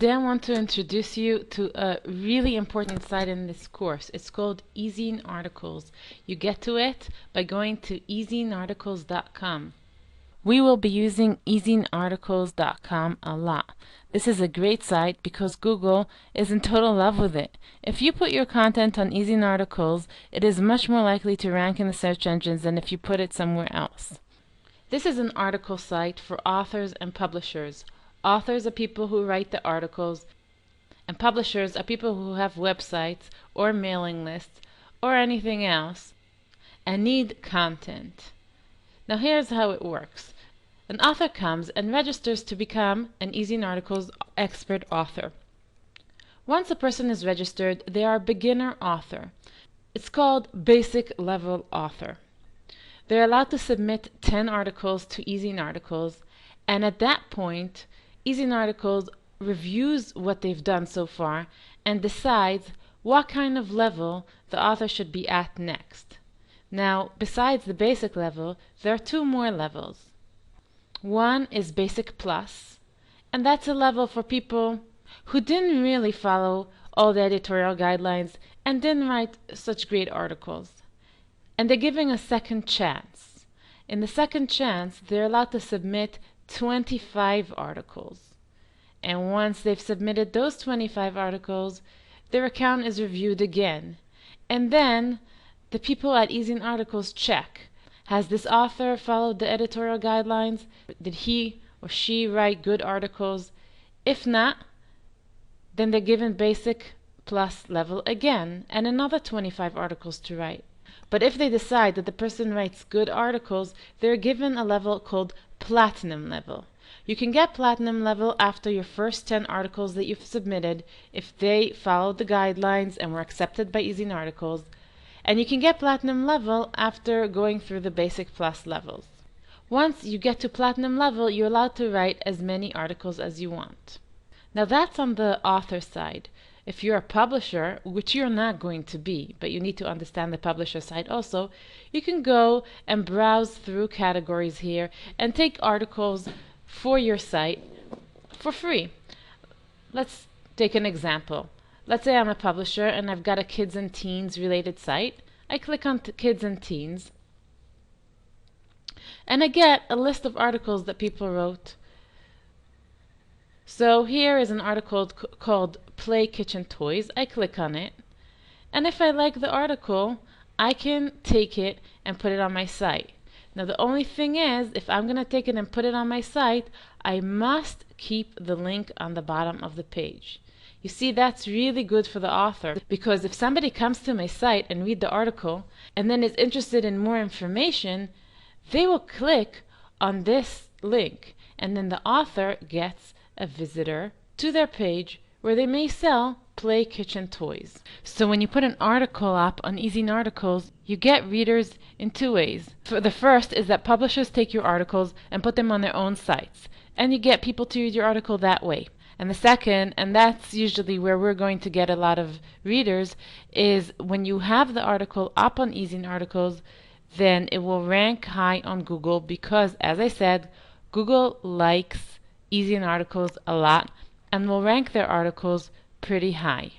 Today I want to introduce you to a really important site in this course. It's called ezinearticles. You get to it by going to ezinearticles.com. We will be using ezinearticles.com a lot. This is a great site because Google is in total love with it. If you put your content on ezinearticles, it is much more likely to rank in the search engines than if you put it somewhere else. This is an article site for authors and publishers. Authors are people who write the articles, and publishers are people who have websites or mailing lists or anything else and need content. Now here's how it works. An author comes and registers to become an ezinearticles expert author. Once a person is registered, they are a beginner author. It's called basic level author. They're allowed to submit 10 articles to ezinearticles, and at that point ezinearticles reviews what they've done so far and decides what kind of level the author should be at next. Now, besides the basic level, there are two more levels. One is Basic Plus, and that's a level for people who didn't really follow all the editorial guidelines and didn't write such great articles. And they're giving a second chance. In the second chance, they're allowed to submit 25 articles. And once they've submitted those 25 articles, their account is reviewed again. And then the people at ezinearticles check. Has this author followed the editorial guidelines? Did he or she write good articles? If not, then they're given Basic Plus level again and another 25 articles to write. But if they decide that the person writes good articles, they're given a level called Platinum level. You can get Platinum level after your first 10 articles that you've submitted if they followed the guidelines and were accepted by ezinearticles. And you can get Platinum level after going through the Basic Plus levels. Once you get to Platinum level, you're allowed to write as many articles as you want. Now that's on the author side. If you're a publisher, which you're not going to be, but you need to understand the publisher side also, you can go and browse through categories here and take articles for your site for free. Let's take an example. Let's say I'm a publisher and I've got a kids and teens related site. I click on kids and teens and I get a list of articles that people wrote. So here is an article called Play Kitchen Toys. I click on it, and if I like the article, I can take it and put it on my site. Now the only thing is, if I'm going to take it and put it on my site, I must keep the link on the bottom of the page. You see, that's really good for the author, because if somebody comes to my site and read the article and then is interested in more information, they will click on this link, and then the author gets a visitor to their page where they may sell Play Kitchen Toys. So when you put an article up on ezinearticles, you get readers in two ways. The first is that publishers take your articles and put them on their own sites, and you get people to read your article that way. And the second, and that's usually where we're going to get a lot of readers, is when you have the article up on ezinearticles, then it will rank high on Google because, as I said, Google likes ezinearticles a lot and will rank their articles pretty high.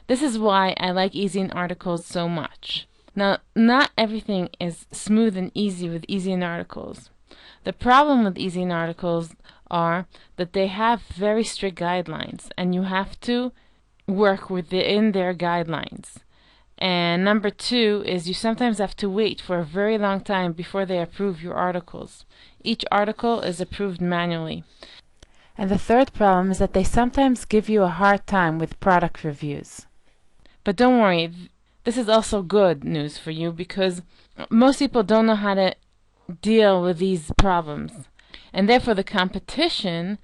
This is why I like ezinearticles so much. Now, not everything is smooth and easy with ezinearticles. The problem with ezinearticles are that they have very strict guidelines and you have to work within their guidelines. And number two is you sometimes have to wait for a very long time before they approve your articles. Each article is approved manually. And the third problem is that they sometimes give you a hard time with product reviews. But don't worry, this is also good news for you because most people don't know how to deal with these problems. And therefore the competition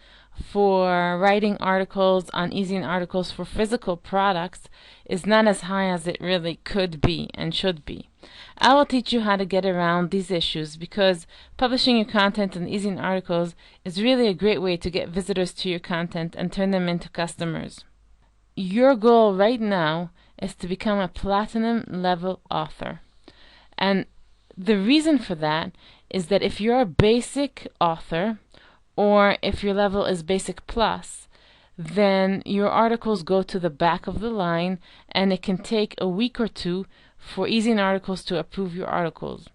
for writing articles on ezinearticles for physical products is not as high as it really could be and should be. I will teach you how to get around these issues because publishing your content on ezinearticles is really a great way to get visitors to your content and turn them into customers. Your goal right now is to become a platinum level author. And the reason for that is that if you're a basic author or if your level is Basic Plus, then your articles go to the back of the line, and it can take a week or two for ezinearticles to approve your articles.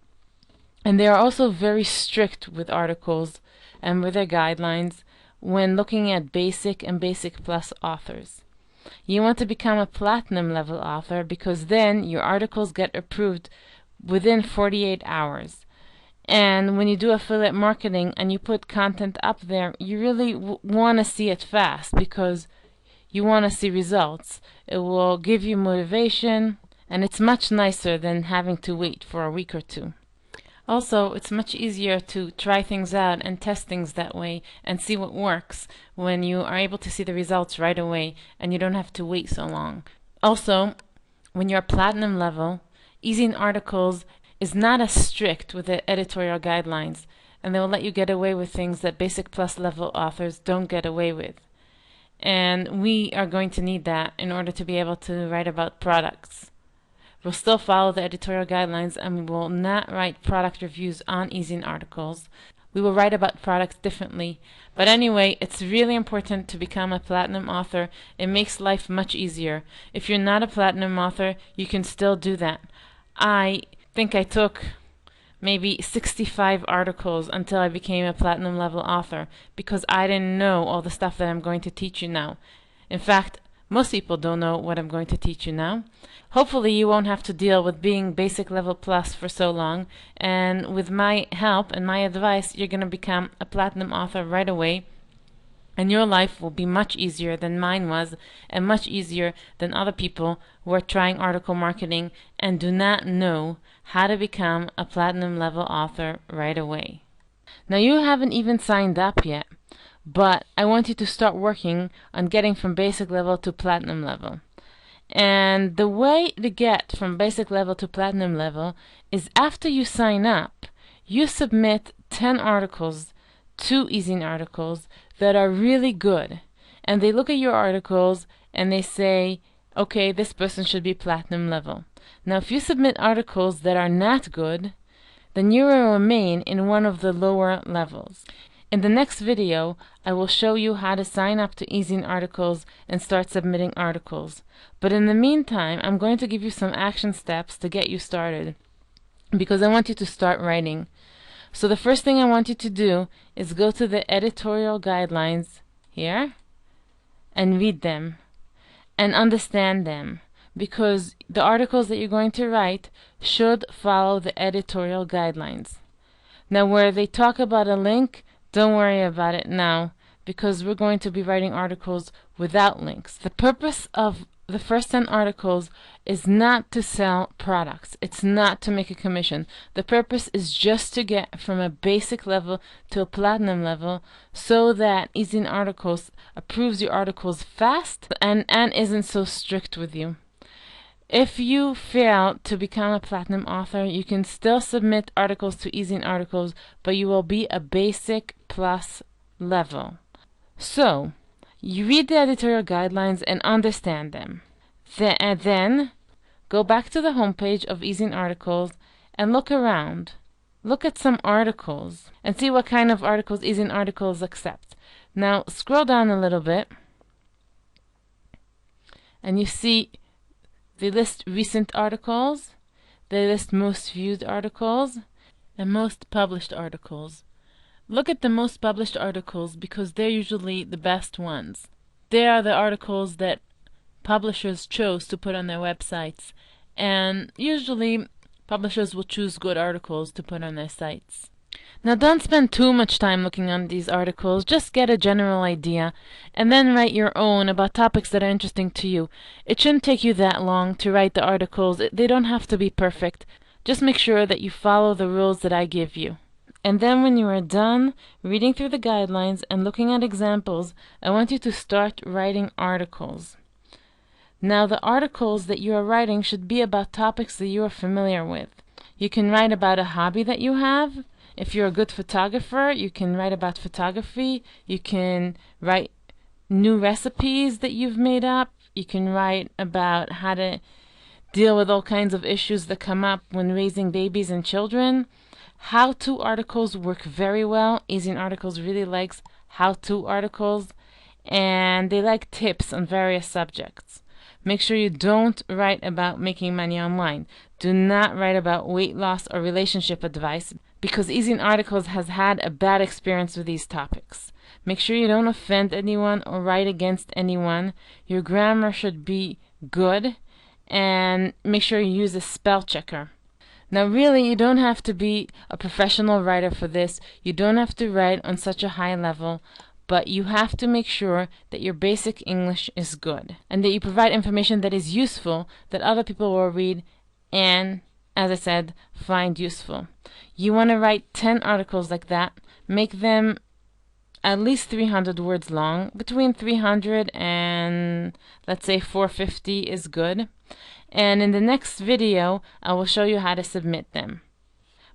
And they are also very strict with articles and with their guidelines when looking at basic and basic plus authors. You want to become a platinum level author because then your articles get approved within 48 hours. And when you do affiliate marketing and you put content up there, you really want to see it fast because you want to see results. It will give you motivation, and it's much nicer than having to wait for a week or two. Also, it's much easier to try things out and test things that way and see what works when you are able to see the results right away and you don't have to wait so long. Also, when you're platinum level, ezinearticles is not as strict with the editorial guidelines, and they will let you get away with things that basic plus level authors don't get away with. And we are going to need that in order to be able to write about products. We'll still follow the editorial guidelines, and we will not write product reviews on ezinearticles. We will write about products differently. But anyway, it's really important to become a platinum author. It makes life much easier. If you're not a platinum author, you can still do that. I think I took maybe 65 articles until I became a platinum level author because I didn't know all the stuff that I'm going to teach you now. In fact, most people don't know what I'm going to teach you now. Hopefully you won't have to deal with being basic level plus for so long, and with my help and my advice, you're going to become a platinum author right away, and your life will be much easier than mine was, and much easier than other people who are trying article marketing and do not know how to become a platinum level author right away. Now, you haven't even signed up yet, but I want you to start working on getting from basic level to platinum level. And the way to get from basic level to platinum level is after you sign up, you submit 10 articles to ezinearticles that are really good. And they look at your articles and they say, okay, this person should be platinum level. Now, if you submit articles that are not good, then you will remain in one of the lower levels. In the next video, I will show you how to sign up to ezinearticles and start submitting articles. But in the meantime, I'm going to give you some action steps to get you started, because I want you to start writing. So the first thing I want you to do is go to the editorial guidelines here and read them and understand them, because the articles that you're going to write should follow the editorial guidelines. Now, where they talk about a link, don't worry about it now, because we're going to be writing articles without links. The purpose of the first 10 articles is not to sell products. It's not to make a commission. The purpose is just to get from a basic level to a platinum level so that ezinearticles approves your articles fast and isn't so strict with you. If you fail to become a platinum author, you can still submit articles to ezinearticles, but you will be a basic plus level. So, you read the editorial guidelines and understand them. Then go back to the homepage of ezinearticles and look around. Look at some articles and see what kind of articles ezinearticles accept. Now, scroll down a little bit, and you see they list recent articles, they list most viewed articles, and most published articles. Look at the most published articles because they're usually the best ones. They are the articles that publishers chose to put on their websites, and usually publishers will choose good articles to put on their sites. Now, don't spend too much time looking on these articles. Just get a general idea and then write your own about topics that are interesting to you. It shouldn't take you that long to write the articles. They don't have to be perfect. Just make sure that you follow the rules that I give you. And then when you are done reading through the guidelines and looking at examples, I want you to start writing articles. Now, the articles that you are writing should be about topics that you are familiar with. You can write about a hobby that you have. If you're a good photographer, you can write about photography. You can write new recipes that you've made up. You can write about how to deal with all kinds of issues that come up when raising babies and children. How-to articles work very well. ezinearticles really likes how-to articles. and they like tips on various subjects. Make sure you don't write about making money online. Do not write about weight loss or relationship advice, because ezinearticles has had a bad experience with these topics. Make sure you don't offend anyone or write against anyone. Your grammar should be good, and make sure you use a spell checker. Now really, you don't have to be a professional writer for this. You don't have to write on such a high level, but you have to make sure that your basic English is good and that you provide information that is useful, that other people will read and, as I said, find useful. You want to write 10 articles like that. Make them at least 300 words long. Between 300 and, let's say, 450 is good. And in the next video, I will show you how to submit them.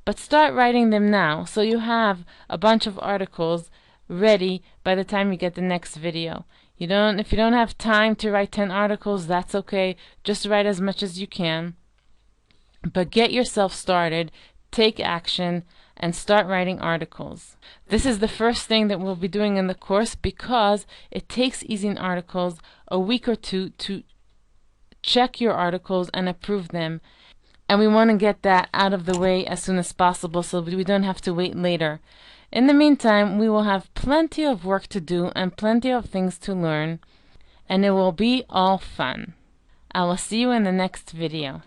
But start writing them now, so you have a bunch of articles ready by the time you get the next video. If you don't have time to write 10 articles, that's okay. Just write as much as you can. But get yourself started, take action, and start writing articles. This is the first thing that we'll be doing in the course, because it takes ezinearticles a week or two to check your articles and approve them. And we want to get that out of the way as soon as possible so we don't have to wait later. In the meantime, we will have plenty of work to do and plenty of things to learn, and it will be all fun. I will see you in the next video.